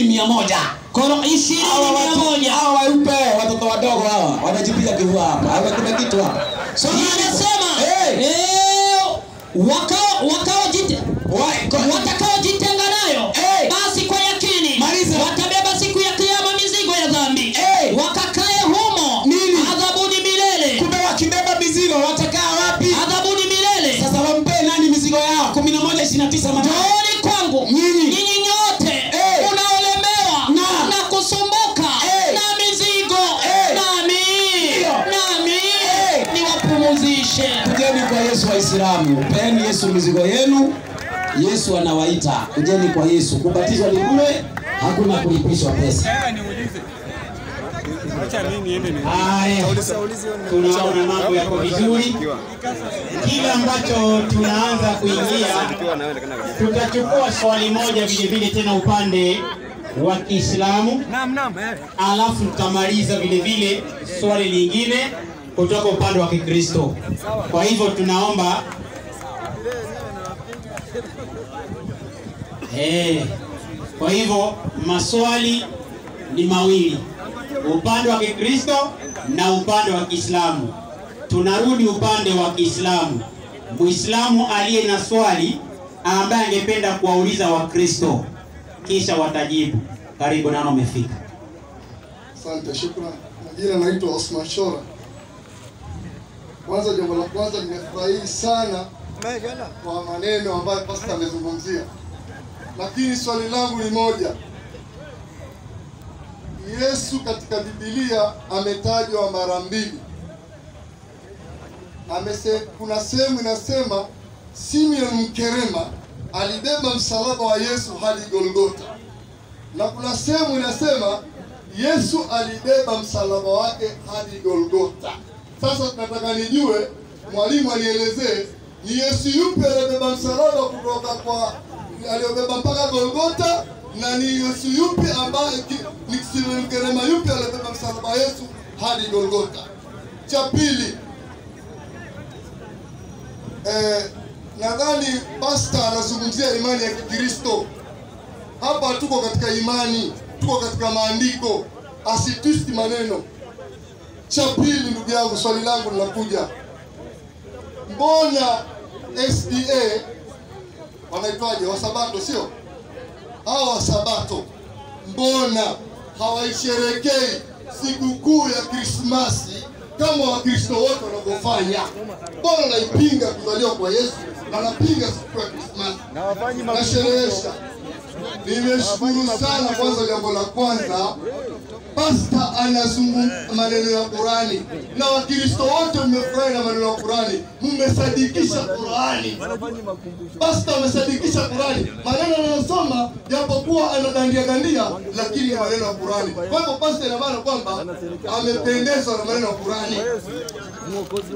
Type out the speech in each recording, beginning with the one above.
20,100. Koro 20,100. Hawa waupe watoto wadogo hawa wanajipiga kifua hapa. Hawa kuna kitu hapa. So anasema watakaojitenga nayo basi kwa yakini watabeba siku ya kiyama mizigo ya dhambi. Wakakae humo adhabuni milele. Kumbe wakibeba mizigo watakaa wapi? Adhabuni milele. Sasa wampe nani mizigo yao? 11:29 Njooni kwangu nyinyi nyote unaolemewa na kusumbuka na mizigo nami niwapumzishe. Kujeni kwa Yesu Waislamu. Mpeni Yesu mizigo yenu. Yesu anawaita. Kujeni kwa Yesu. Kubatizwa ni bure, hakuna kulipishwa pesa. Haya, tunaona mambo yako vizuri. Kila ambacho tunaanza kuingia, tutachukua swali moja vile vile tena upande wa Kiislamu. Alafu tutamaliza vile vile swali lingine kutoka upande wa Kikristo. Kwa hivyo tunaomba kwa hivyo maswali ni mawili, upande wa Kikristo na upande wa Kiislamu. Tunarudi upande wa Kiislamu. Muislamu aliye na swali ambaye angependa kuwauliza Wakristo kisha watajibu. Karibu, nao umefika. Asante, shukrani. Majina naitwa Osman Shora. Kwanza jambo la kwanza, nimefurahi sana kwa maneno ambayo pastor amezungumzia. Lakini swali langu ni moja. Yesu katika Biblia ametajwa mara mbili. Kuna sehemu inasema Simeon Mkerema alibeba msalaba wa Yesu hadi Golgotha. Na kuna sehemu inasema Yesu alibeba msalaba wake hadi Golgotha. Sasa tunataka nijue, mwalimu alielezee, ni Yesu yupi alibeba msalaba kutoka kwa aliyobeba mpaka Golgotha, na ni Yesu yupi ambaye ni Simeon Mkerema yupi alibeba msalaba wa Yesu hadi Golgotha. Cha pili, nadhani pastor anazungumzia imani ya Kikristo. Hapa tuko katika imani, tuko katika maandiko, asitwist maneno. Cha pili, ndugu yangu, swali langu linakuja, mbona SDA wanaitwaje, Wasabato sio? Hao Wasabato mbona hawaisherekei sikukuu ya Krismasi kama Wakristo wote wanavyofanya? Mbona naipinga kuzaliwa kwa Yesu na napinga siku ya Krismasi na sherehesha? Nimeshukuru sana. Kwanza, jambo la kwanza, pastor anazungumza maneno ya Qurani na Wakristo wote mmefurahi na maneno ya Qurani, mmesadikisha Qurani. Pastor amesadikisha Qurani, maneno anayosoma japokuwa anadandia lakini maneno ya Qurani. Kwa hivyo pastor ina maana kwamba amependezwa na maneno ya Qurani,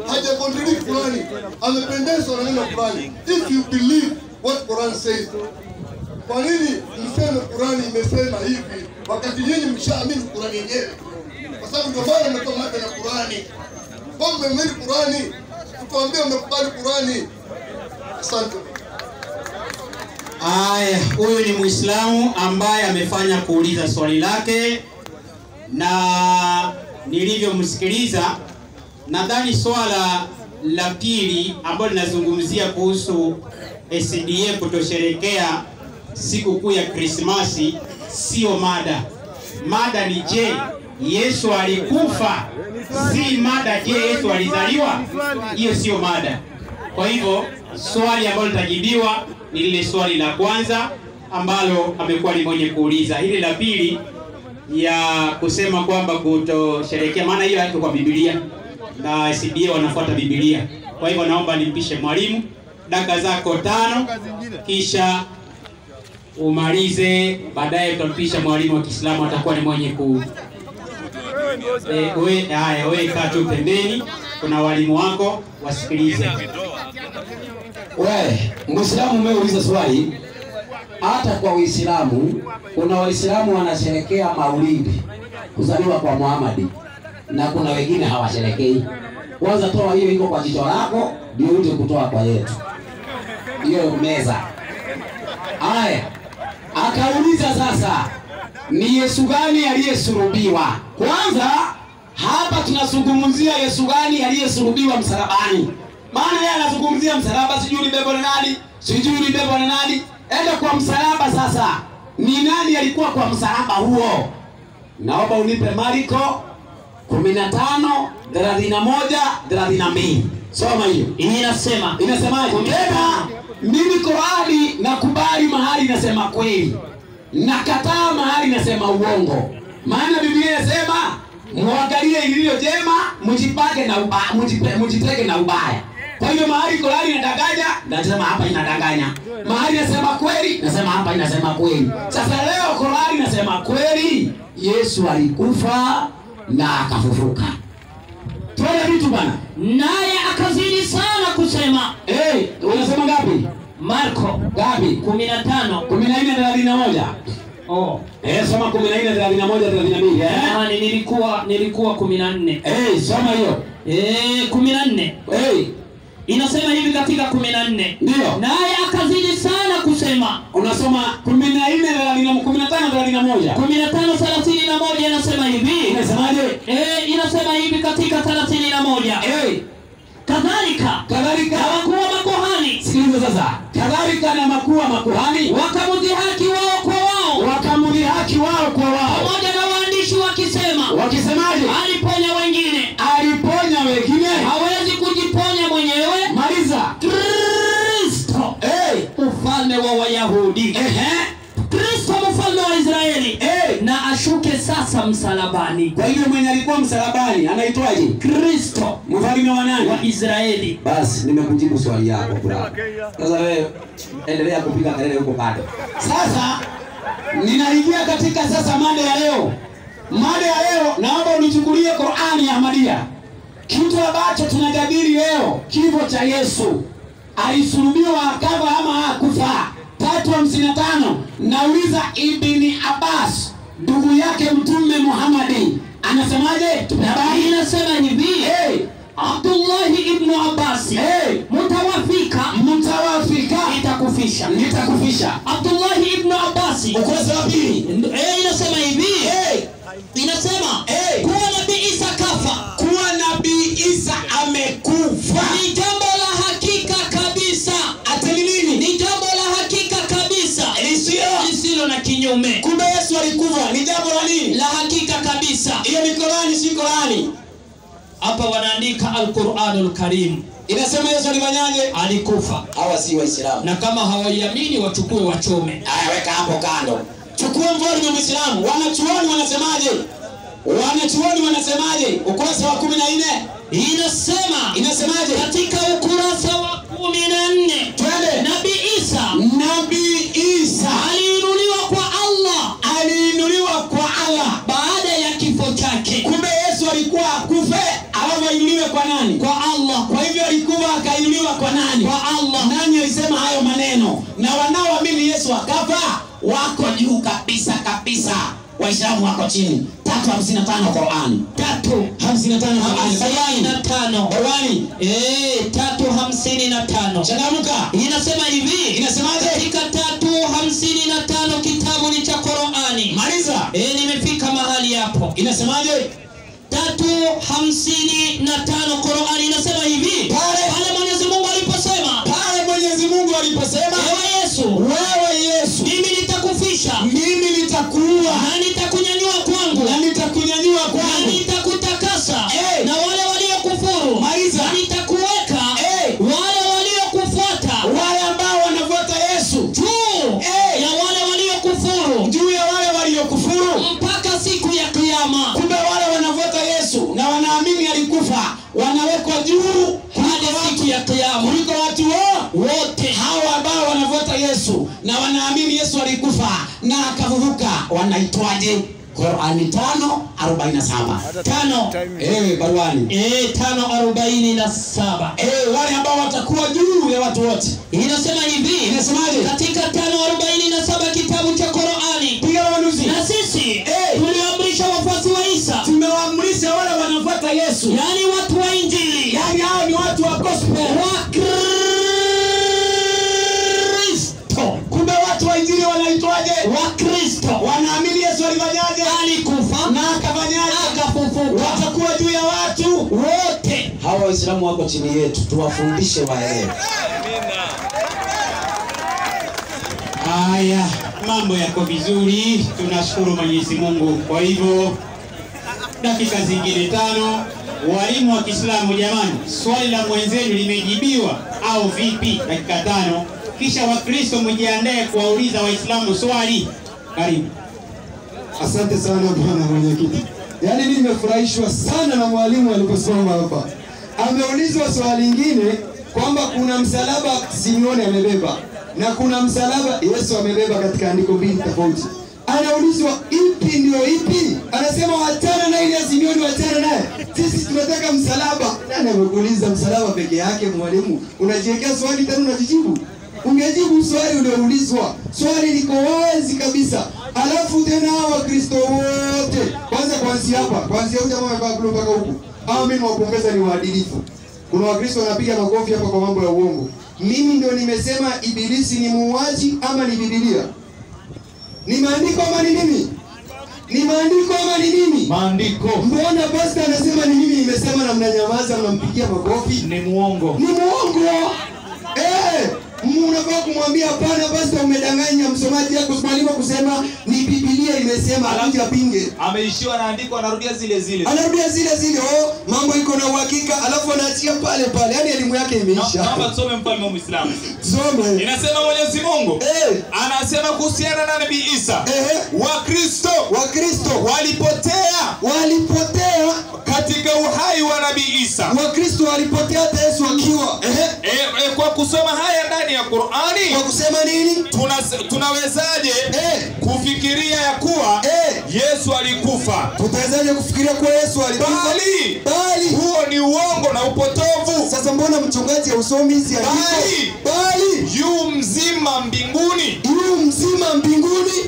haja contradict Qurani, amependezwa na maneno ya Qurani. If you believe what Quran says, kwa nini mseme Qurani imesema hivi wakati nyinyi mshaamini Qurani yenyewe? Kwa sababu ndio maana mmetoa mada na Qurani. Kwa mmemili Qurani, tuambie mmekubali Qurani. Asante. Aya, huyu ni Muislamu ambaye amefanya kuuliza swali lake, na nilivyomsikiliza nadhani swala la pili ambalo linazungumzia kuhusu SDA kutosherekea sikukuu ya Krismasi sio mada. Mada ni je, Yesu alikufa? Si mada je, Yesu alizaliwa? Hiyo sio mada. Kwa hivyo swali ambalo litajibiwa ni lile swali la kwanza ambalo amekuwa ni mwenye kuuliza. Hili la pili ya kusema kwamba kutosherekea, maana hiyo haiko kwa Biblia na SDA wanafuata Biblia. Kwa hivyo naomba nimpishe mwalimu dakika zako 5 kisha umalize, baadaye tutampisha mwalimu wa Kiislamu, atakuwa ni mwenye ku wewe kaa tu pembeni, kuna walimu wako wasikilize. Wewe Muislamu umeuliza swali, hata kwa Uislamu kuna Waislamu wanasherekea Maulidi, kuzaliwa kwa Muhammad, na kuna wengine hawasherekei. Kwanza toa hiyo iko kwa jicho lako ndio uje kutoa kwa yetu hiyo meza. Haya, hata Akauliza sasa, ni Yesu gani aliyesulubiwa? Kwanza hapa tunazungumzia Yesu gani aliyesulubiwa msalabani. Maana yeye anazungumzia msalaba, sijui ulibebwa na nani, sijui ulibebwa na nani. Enda kwa msalaba sasa. Ni nani alikuwa kwa msalaba huo? Naomba unipe Marko 15:31-32. Soma hiyo. Inasemaje? Tena mimi Qur'ani nakubali mahali inasema kweli, nakataa mahali inasema uongo. Maana Biblia inasema muangalie ilivyo jema, mjipake na ubaya, mjiteke na ubaya. Kwa hiyo mahali Qur'ani inadanganya, nasema hapa inadanganya. Mahali inasema kweli, nasema hapa inasema kweli. Sasa leo Qur'ani inasema kweli, Yesu alikufa na akafufuka. Tuone vitu bana. Naye akazidi sana kusema. Unasema ngapi? Marko ngapi? 15 14:31. Soma 14:31-32. Nilikuwa 14. Soma hiyo. 14. Inasema hivi katika 14. Ndio. Naye akazidi sana kusema. Unasoma 15:31. 15:31 inasema hivi. Inasemaje? Inasema hivi katika 31. Kadhalika na wakuu wa makuhani. Sikiliza sasa. Kadhalika na makuu wa makuhani wakamdhihaki wao kwa wao. Pamoja na waandishi wakisema. Wakisemaje? Aliponya wengine. Hawezi kujiponya mwenyewe. Maliza. Kristo. Ufalme wa Wayahudi. Kristo mfalme wa Israeli. Na ashuke sasa msalabani. Kwa hivyo mwenye alikuwa msalabani anaitwaje? Kristo mfalme wa nani? Wa Israeli. Basi nimekujibu swali yako bwana. Sasa wewe endelea kupiga kelele huko bado. Sasa ninaingia katika sasa mada ya leo. Naomba unichukulie Qur'ani ya Ahmadiyya. Kitu ambacho tunajadili leo, kifo cha Yesu. Alisulubiwa akafa ama hakufa? 3:55. Nauliza Ibn Abbas, ndugu yake Mtume Muhammad, anasemaje? Habari inasema hivi. Abdullah ibn Abbas. Mutawafika nitakufisha. Abdullah ibn Abbas. Ukurasa wa pili. Inasema hivi. Inasema kuwa Nabii Isa kafa. Kuwa Nabii Isa amekufa ni jambo la hakika kabisa. Atani nini? Ni jambo la hakika kabisa. Lisilo na kinyume. Kumbe Yesu alikufa ni jambo la nini? La hakika kabisa. Hiyo ni Qur'ani, si Qur'ani. Hapa wanaandika Al-Qur'anul Karim. Inasema Yesu alifanyaje? Alikufa. Hawa si Waislamu. Na kama hawaiamini wachukue wachome. Haya, weka hapo kando. Chukua mfano wa Muislamu. Wanachuoni wanasemaje? Ukurasa wa 14. Inasemaje? Katika ukurasa wa 14. Twende. Nabii Isa aliinuliwa kwa Allah baada ya kifo chake. Kumbe Yesu alikuwa akufe alafu ainuliwe kwa nani? Kwa Allah. Kwa hivyo alikuwa akainuliwa kwa nani? Kwa Allah. Nani alisema hayo maneno? Na wanaoamini Yesu akafa wako juu kabisa. Waislamu wako chini. 3:55 Qur'ani. 3:55 Qur'ani. 3:55. Changamka. Inasema hivi. Inasemaje? Katika 3:55 kitabu ni cha Qur'ani. Maliza. Nimefika mahali hapo. Inasemaje? 3:55 Qur'ani inasema hivi. Pale Mwenyezi Mungu aliposema. Wewe Yesu. Mimi nitakuua. Na nitakunyanyua kwangu. Na nitakutakasa. Na wale waliokufuru. Maliza. Na nitakuweka. Wale waliokufuata. Wale ambao wanafuata Yesu. Juu. Ya wale waliokufuru. Mpaka siku ya Kiyama. Kumbe wale wanafuata Yesu na wanaamini alikufa wanawekwa juu hadi siku ya Kiyama kuliko watu wote. Hawa ambao wanafuata Yesu na wanaamini Yesu alikufa na akafufuka wanaitwaje? Qur'ani 5:47. 5. Barwani. 5:47. Wale ambao watakuwa juu ya watu wote. Inasema hivi. Inasemaje? Katika 5:47 kitabu cha Qur'ani. Piga wanuzi. Na sisi tuliamrisha wafuasi wa Isa. Tumewaamrisha wale wanafuata Yesu. Yaani watu wa Injili. Yaani hao ni watu wa gospel. Kristo. Kumbe watu wa Injili wanaitwaje? Wa wote. Hawa Waislamu wako chini yetu, tuwafundishe waelewe. Haya, mambo yako vizuri, tunashukuru Mwenyezi Mungu. Kwa hivyo dakika zingine 5, walimu wa Kiislamu jamani, swali la mwenzenu limejibiwa au vipi? Dakika 5, kisha Wakristo mjiandae kuwauliza Waislamu swali. Karibu. Asante sana bwana mwenyekiti. Yaani mimi nimefurahishwa sana na mwalimu aliposoma hapa. Ameulizwa swali lingine kwamba kuna msalaba Simeoni amebeba na kuna msalaba Yesu amebeba katika andiko mbili tofauti. Anaulizwa ipi ndio ipi? Anasema wachana na ile ya Simeoni, wachana naye. Sisi tunataka msalaba. Nani amekuuliza msalaba peke yake mwalimu? Unajiwekea swali tena unajijibu. Ungejibu swali ulioulizwa. Swali liko wazi kabisa. Alafu tena hawa Kristo wote. Kwanza kuanzia hapa, kuanzia huyu jamaa amevaa blue mpaka huku. Hao mimi niwapongeza, ni waadilifu. Kuna Wakristo wanapiga makofi hapa kwa mambo ya uongo. Mimi ndio nimesema Ibilisi ni muuaji ama ni Biblia? Ni maandiko ama ni nini? Ni maandiko ama ni nini? Maandiko. Mbona pastor anasema ni mimi nimesema na mnanyamaza mnampigia makofi? Ni muongo. Ni muongo. Unafaa kumwambia hapana pastor, umedanganya msomaji yako mwalimu kusema ni Biblia imesema, akuja pinge. Ameishiwa na andiko, anarudia zile zile. Anarudia zile zile. Mambo iko na uhakika, alafu anaachia pale pale. Yaani elimu yake imeisha. Naomba tusome Mfalme wa Muislamu. Some. Inasema Mwenyezi Mungu anasema kuhusiana na Nabii Isa, Wakristo walipotea katika uhai wa Nabii Isa. Wakristo walipotea hata Yesu akiwa. Kwa kusoma haya ndani ya Qur'ani, kwa kusema nini? Tunawezaje kufikiria ya kuwa Yesu alikufa? Tutawezaje kufikiria kuwa Yesu alikufa? Bali huo ni uongo na upotovu. Sasa mbona mchungaji hausomi hizi andiko? Bali yu mzima mbinguni.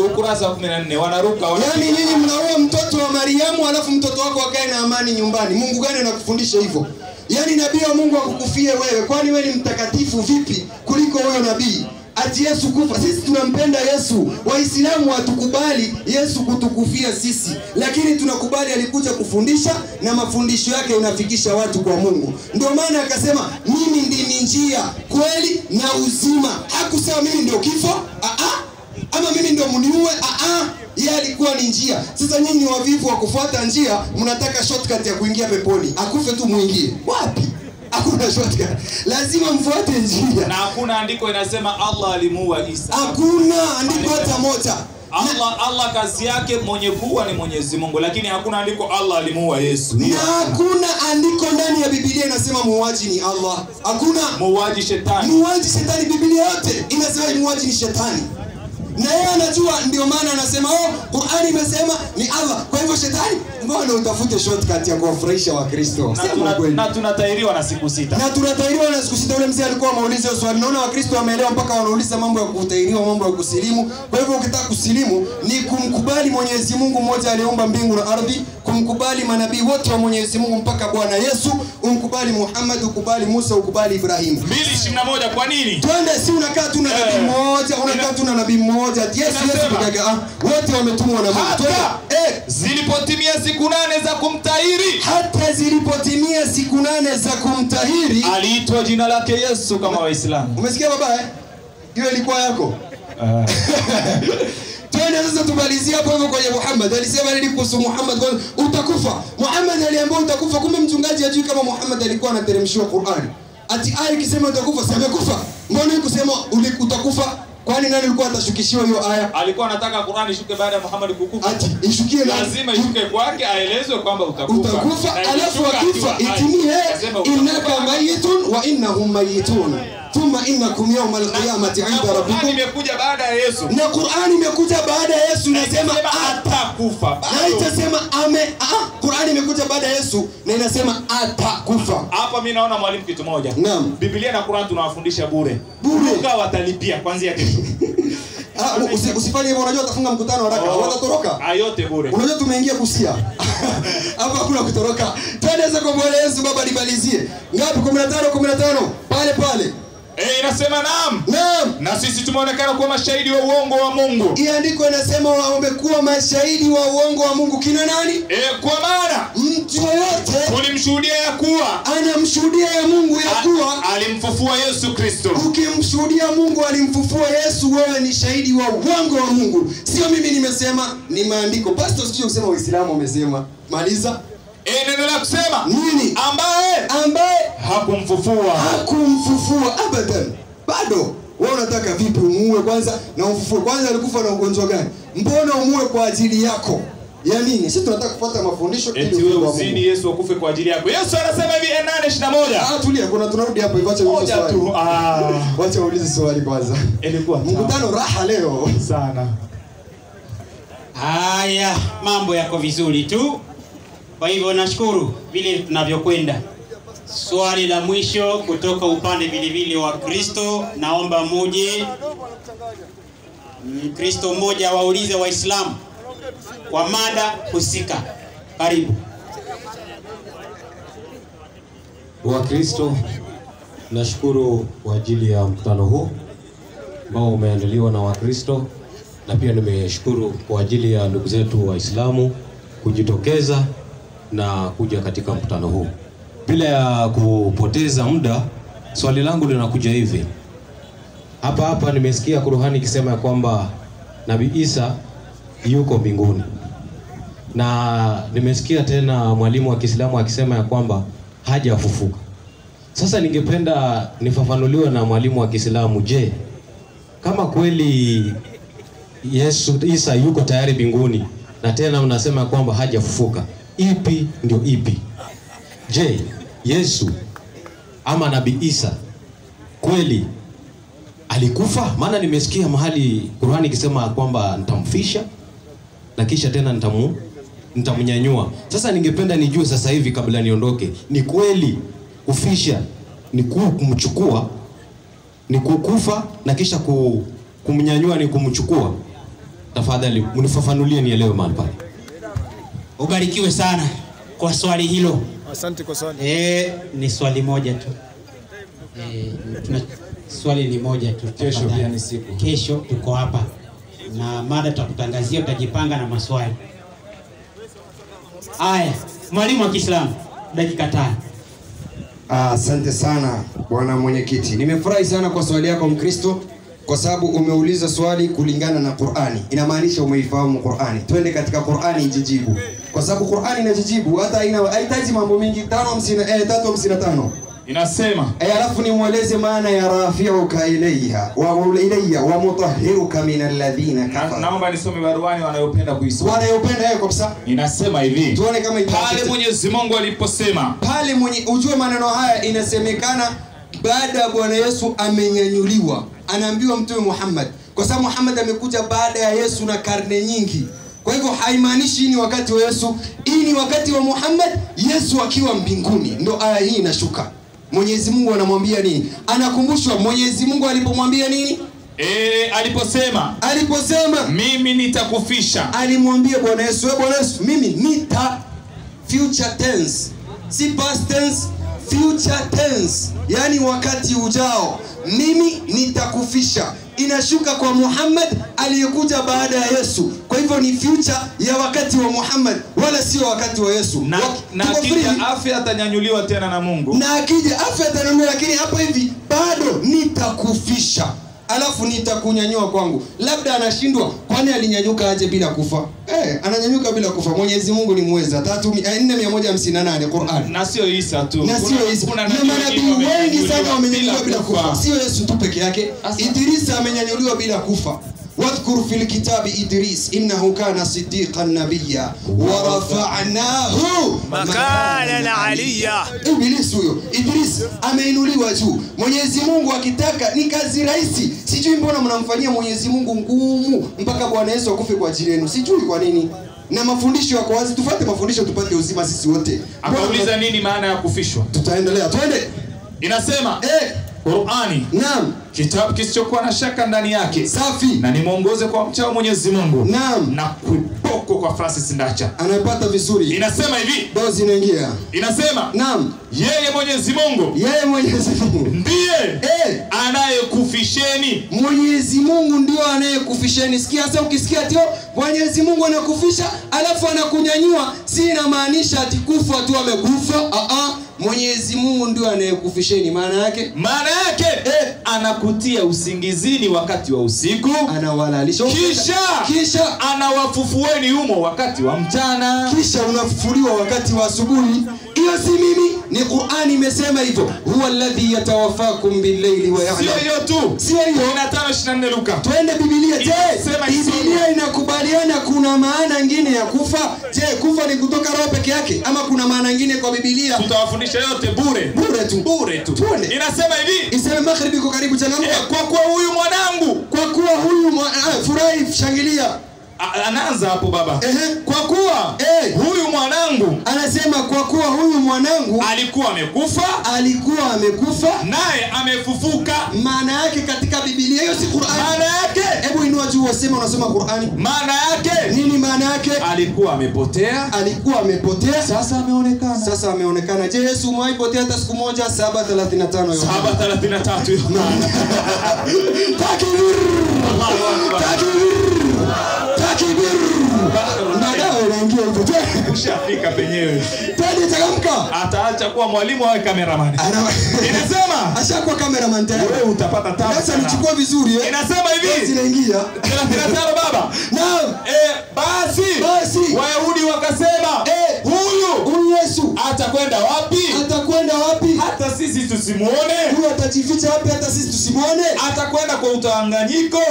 Ukurasa wa 14 wanaruka. Yaani nini mnaoa mtoto wa Mariamu alafu mtoto wako akae na amani nyumbani? Mungu gani anakufundisha hivyo? Yaani nabii wa Mungu akukufie wewe, kwani wewe ni mtakatifu vipi kuliko huyo nabii? Ati Yesu kufa. Sisi tunampenda Yesu. Waislamu hatukubali Yesu kutukufia sisi, lakini tunakubali alikuja kufundisha na mafundisho yake unafikisha watu kwa Mungu. Ndio maana akasema mimi ndimi njia, kweli na uzima. Hakusema mimi ndio kifo, ama mimi ndio mniue, yeye alikuwa ni njia. Sasa nyinyi wavivu wa kufuata njia, mnataka shortcut ya kuingia peponi. Akufe tu muingie. Wapi? Hakuna shortcut. Lazima mfuate njia. Na hakuna andiko inasema Allah alimuua Isa. Hakuna andiko hata moja. Allah kazi yake mwenye kuua ni Mwenyezi Mungu, lakini hakuna andiko Allah alimuua Yesu. Na hakuna andiko ndani ya Biblia inasema muuaji ni Allah. Hakuna. Muuaji shetani. Muuaji shetani, Biblia yote inasema muuaji ni shetani. Na yeye anajua, ndio maana anasema Qur'ani imesema ni Allah. Kwa hivyo shetani, mbona utafute shortcut ya kuwafurahisha Wakristo? Na tunatairiwa na siku 6. Na tunatairiwa na siku 6. Ule mzee alikuwa ameuliza swali. Naona Wakristo wameelewa mpaka wanauliza mambo ya kutairiwa, mambo ya kusilimu. Kwa hivyo ukitaka kusilimu ni kumkubali Mwenyezi Mungu mmoja aliyeumba mbingu na ardhi, kumkubali manabii wote wa Mwenyezi Mungu mpaka Bwana Yesu, umkubali Muhammad, ukubali Musa, ukubali Ibrahim. 2:21. Kwa nini? Twende, si unakaa tu na nabii mmoja, unakaa tu na nabii mmoja. Yesu pekee, wote wametumwa na Mungu. Zilipotimia siku 8 za kumtahiri, hata zilipotimia siku 8 za kumtahiri, aliitwa jina lake Yesu kama Waislamu. Umesikia baba? Hiyo ilikuwa yako. Twende sasa tumalizie hapo hivyo kwenye Muhammad. Alisema nini kuhusu Muhammad? Utakufa. Muhammad aliambiwa utakufa, kumbe mchungaji hajui kama Muhammad alikuwa anateremshiwa Qur'an. Ati aya ikisema utakufa, sema kufa. Mbona kusema utakufa? Kwani nani alikuwa atashukishiwa hiyo aya? Alikuwa anataka Qur'an ishuke baada ya Muhammad kukufa. Ati ishukie, lazima ishuke kwake, aelezwe kwamba utakufa. Alafu akifa itimie innaka mayitun wa innahum mayitun. Thumma innakum yawmal qiyamati 'inda rabbikum. Qur'an imekuja baada ya Yesu. Na Qur'an imekuja baada ya Yesu, inasema atakufa. Na itasema Qur'an imekuja baada ya Yesu na inasema atakufa. Hapa mimi naona mwalimu kitu moja. Naam. Biblia na Qur'an tunawafundisha bure. Luka watalipia kuanzia kesho. Usifanye hivyo, unajua utafunga mkutano haraka. Watatoroka. Yote bure. Unajua tumeingia Busia. Hapa hakuna kutoroka. Twende kwa Bwana Yesu baba libalizie. Ngapi? 15 pale pale. Inasema naam. Naam. Na sisi tumeonekana kuwa mashahidi wa uongo wa Mungu. Iandiko inasema wamekuwa mashahidi wa uongo wa Mungu. Kina nani? Kwa maana mtu yote tulimshuhudia ya kuwa anamshuhudia ya Mungu ya kuwa alimfufua Yesu Kristo. Ukimshuhudia Mungu alimfufua Yesu, wewe ni shahidi wa uongo wa Mungu. Sio mimi nimesema, ni maandiko. Pastor sio kusema Waislamu wamesema. Maliza. Neno kusema nini? Ambaye hakumfufua abadan. Bado wewe unataka vipi umuue kwanza na umfufue? Kwanza alikufa na ugonjwa gani? Mbona umuue kwa ajili yako? Ya nini? Sisi tunataka kufuata mafundisho ili wewe usini Yesu akufe kwa ajili yako. Yesu anasema hivi 8:21. Tulia, tunarudi hapo hivyo, acha uulize swali. Wacha uulize swali kwanza. Ilikuwa mkutano raha leo sana. Haya, mambo yako vizuri tu. Kwa hivyo nashukuru vile tunavyokwenda. Swali la mwisho kutoka upande vile wa Kristo, naomba mmoja Kristo mmoja waulize Waislamu kwa mada husika. Karibu. Wakristo, nashukuru kwa ajili ya mkutano huu ambao umeandaliwa na Wakristo, na pia nimeshukuru kwa ajili ya ndugu zetu Waislamu kujitokeza na kuja katika mkutano huu. Bila ya kupoteza muda, swali langu linakuja hivi. Hapa nimesikia Qur'ani ikisema kwamba Nabii Isa yuko mbinguni. Na nimesikia tena mwalimu wa Kiislamu akisema ya kwamba hajafufuka. Sasa ningependa nifafanuliwe na mwalimu wa Kiislamu, je, kama kweli Isa yuko tayari mbinguni na tena unasema kwamba hajafufuka, ipi ndio ipi? Je, Yesu ama Nabii Isa kweli alikufa? Maana nimesikia mahali Qur'ani ikisema kwamba nitamfisha na kisha tena nitamnyanyua. Sasa ningependa nijue sasa hivi kabla niondoke, ni kweli kufisha ni kumchukua, ni kukufa na kisha kumnyanyua ni kumchukua? Tafadhali mnifafanulie nielewe mahali pale. Ubarikiwe sana kwa swali hilo. Asante kwa swali. Ni swali moja tu. Swali ni moja tu. Kesho pia ni siku. Kesho tuko hapa na mada tutakutangazia, utajipanga na maswali. Aya, mwalimu wa Kiislamu, dakika 5. Asante sana bwana mwenyekiti. Nimefurahi sana kwa swali yako Mkristo, kwa sababu umeuliza swali kulingana na Qur'ani. Inamaanisha umeifahamu Qur'ani. Twende katika Qur'ani ijijibu. Kwa sababu Qur'ani inajijibu, hata haihitaji mambo mingi. 3:55 inasema, alafu nimueleze maana ya rafi'uka ilayha wa mutahhiruka min alladhina kafaru. Naomba nisome baruani wanayopenda kuisoma. Wanayopenda hiyo kabisa. Inasema hivi. Tuone kama pale Mwenyezi Mungu aliposema. Pale ujue maneno haya inasemekana baada ya Bwana Yesu amenyanyuliwa. Anaambiwa Mtume Muhammad, kwa sababu Muhammad amekuja baada ya Yesu na karne nyingi. Kwa hivyo haimaanishi ni wakati wa Yesu, hii ni wakati wa Muhammad, Yesu akiwa mbinguni. Ndio aya hii inashuka. Mwenyezi Mungu anamwambia nini? Anakumbushwa Mwenyezi Mungu alipomwambia nini? Aliposema mimi nitakufisha. Alimwambia Bwana Yesu, Bwana Yesu, mimi future tense, si past tense, future tense, yani wakati ujao. Mimi nitakufisha. Inashuka kwa Muhammad aliyekuja baada ya Yesu. Kwa hivyo ni future ya wakati wa Muhammad, wala sio wakati wa Yesu. Na akija afya atanyanyuliwa tena na Mungu. Na akija afya atanyanyuliwa, lakini hapa hivi bado nitakufisha. Alafu nitakunyanyua kwangu. Labda anashindwa, kwani alinyanyuka aje bila kufa? Ananyanyuka bila kufa. Mwenyezi Mungu ni muweza. 4:158 Qur'an. Na sio Isa tu. Na sio Isa. Kuna manabii wengi sana wamenyanyuliwa bila kufa. Sio Yesu tu peke yake. Idris amenyanyuliwa bila kufa. واذكر في الكتاب إدريس إنه كان صديقا نبيا ورفعناه مكانا عليا. Idris ameinuliwa juu. Mwenyezi Mungu akitaka ni kazi rahisi. Sijui mbona mnamfanyia Mwenyezi Mungu ngumu mpaka Bwana Yesu akufe kwa ajili yenu. Sijui kwa nini. Na mafundisho yako wazi, tufuate mafundisho tupate uzima sisi wote. Akauliza nini maana ya kufishwa? Tutaendelea. Twende. Inasema Qur'ani. Naam. Kitabu kisichokuwa na shaka ndani yake. Safi. Na ni mwongoze kwa mchao Mwenyezi Mungu. Naam. Na kuipoko kwa Francis Ndacha. Anapata vizuri. Inasema hivi. Dozi inaingia. Inasema. Naam. Yeye Mwenyezi Mungu. Yeye Mwenyezi Mungu. Ndiye anayekufisheni. Mwenyezi Mungu ndio anayekufisheni. Sikia sasa, ukisikia tio Mwenyezi Mungu anakufisha alafu anakunyanyua, si inamaanisha ati kufa tu amekufa. Mwenyezi Mungu ndio anayekufisheni. Maana yake anakutia usingizini wakati wa usiku, anawalalisha, kisha anawafufueni humo wakati wa mchana, kisha unafufuliwa wakati wa asubuhi. Hiyo si mimi, ni Qur'ani imesema hivyo. Huwa alladhi yatawaffakum bil-layli wa ya'lam. Sio hiyo tu. Sio hiyo. 25:24 Luka. Twende Biblia. Je, Biblia inakubaliana kuna maana nyingine ya kufa? Je, kufa ni kutoka roho peke yake ama kuna maana nyingine kwa Biblia? Tutawafundisha yote bure. Bure tu. Twende. Inasema hivi. Iseme magharibi iko karibu changamka. Kwa kuwa huyu mwanangu. Furahi, shangilia. Anaanza hapo baba. Kwa kuwa huyu mwanangu, anasema kwa kuwa huyu mwanangu alikuwa amekufa naye amefufuka. Maana yake katika Biblia, hiyo si Qur'ani. Maana yake, hebu inua juu useme unasoma Qur'ani. Maana yake nini? Maana yake alikuwa amepotea, sasa ameonekana. Je, Yesu umaipotea hata siku moja? 7:35 hiyo. 7:33 Takbir! Nadawe naingia hivyo. Ushafika penyewe. Twende changamka. Ataacha kuwa mwalimu awe cameraman. Inasema ashakuwa cameraman tayari. Wewe utapata tabu. Sasa nichukua vizuri Inasema hivi. Zinaingia. 35 baba. Naam. Basi Wayahudi wakasema, huyu Yesu atakwenda wapi? Hata sisi tusimuone. Huyu atajificha wapi hata sisi tusimuone? Atakwenda kwa utanganyiko.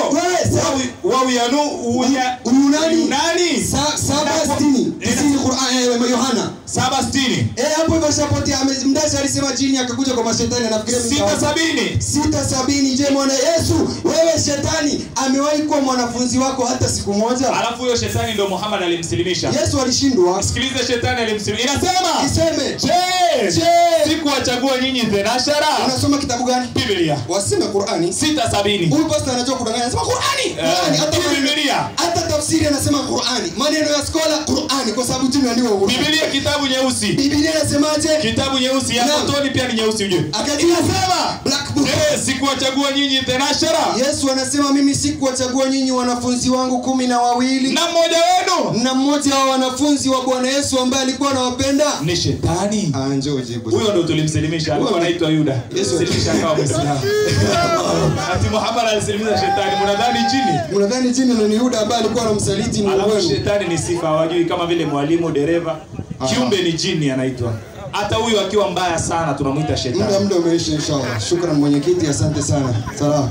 Uyunani. 7:60. Tisini Qur'an Yohana. 7:60. Hapo hivyo shapotea. Mdashi alisema jini akakuja kwa mashetani, anafikiria 6:70. Je, mwana Yesu, wewe shetani amewahi kuwa mwanafunzi wako hata siku moja? Alafu huyo shetani ndio Muhammad alimsilimisha. Yesu alishindwa. Sikiliza, shetani alimsilimisha. Iseme. Je, sikuwachagua nyinyi thenashara? Unasoma kitabu gani? Biblia. Waseme Qur'ani. 6:70. Huyu pastor anajua kudanganya, anasema Qur'ani. Hata Biblia. Hata tafsiri anasema Qur'ani. Maneno ya skola Qur'ani, kwa sababu chini ndio Qur'ani. Biblia kitabu nyeusi. Biblia inasemaje? Kitabu nyeusi ya motoni pia ni nyeusi ujue. Akasema black book. Sikuwachagua nyinyi thenashara. Yesu anasema mimi sikuwachagua nyinyi wanafunzi wangu 12. Na mmoja wa wanafunzi wa Bwana Yesu ambaye alikuwa anawapenda ni shetani. Jibu. Huyo ndo tulimsilimisha, alikuwa anaitwa Yuda. Yesu silimisha akawa Muislamu. Ati Muhammad alisilimisha shetani. Mnadhani chini ni Yuda ambaye alikuwa anamsaliti Mungu. Alafu shetani ni sifa, hawajui kama vile mwalimu, dereva. Kiumbe ni jini anaitwa. Hata huyu akiwa mbaya sana tunamuita shetani. Muda umeisha inshallah. Shukrani mwenyekiti, asante sana. Sawa.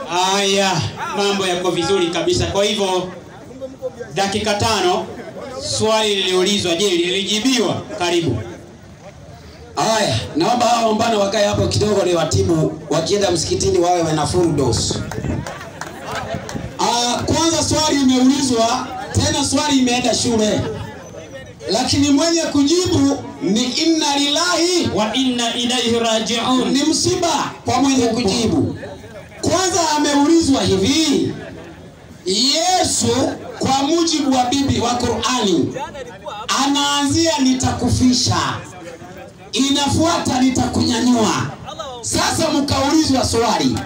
Haya, mambo yako vizuri kabisa. Kwa hivyo dakika 5 swali liliulizwa, je, lilijibiwa? Karibu. Haya, naomba hao ambao wakae hapo kidogo ni watibu, wakienda msikitini wawe na full dose. Kwanza swali imeulizwa, tena swali imeenda shule. Lakini mwenye kujibu ni inna lillahi wa inna ilaihi raji'un. Ni msiba kwa mwenye kujibu. Kwanza ameulizwa hivi, Yesu kwa mujibu wa Biblia wa Qur'ani anaanzia nitakufisha, inafuata nitakunyanyua. Sasa mkaulizwa swali,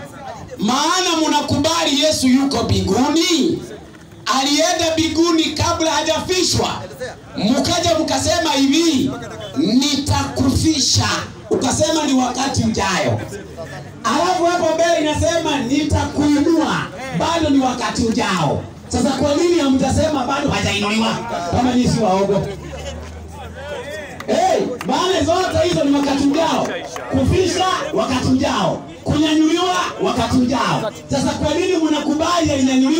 maana mnakubali Yesu yuko mbinguni? Alienda mbinguni kabla hajafishwa. Mkaja mkasema hivi, nitakufisha, ukasema ni wakati ujayo. Alafu hapo mbele inasema nitakuinua, bado ni wakati ujao. Sasa kwa nini hamtasema bado hajainuliwa kama nyinyi si waogo? Bale zote hizo ni wakati ujao. Kufisha wakati ujao, kunyanyuliwa wakati ujao. Sasa kwa nini mnakubali alinyanyuliwa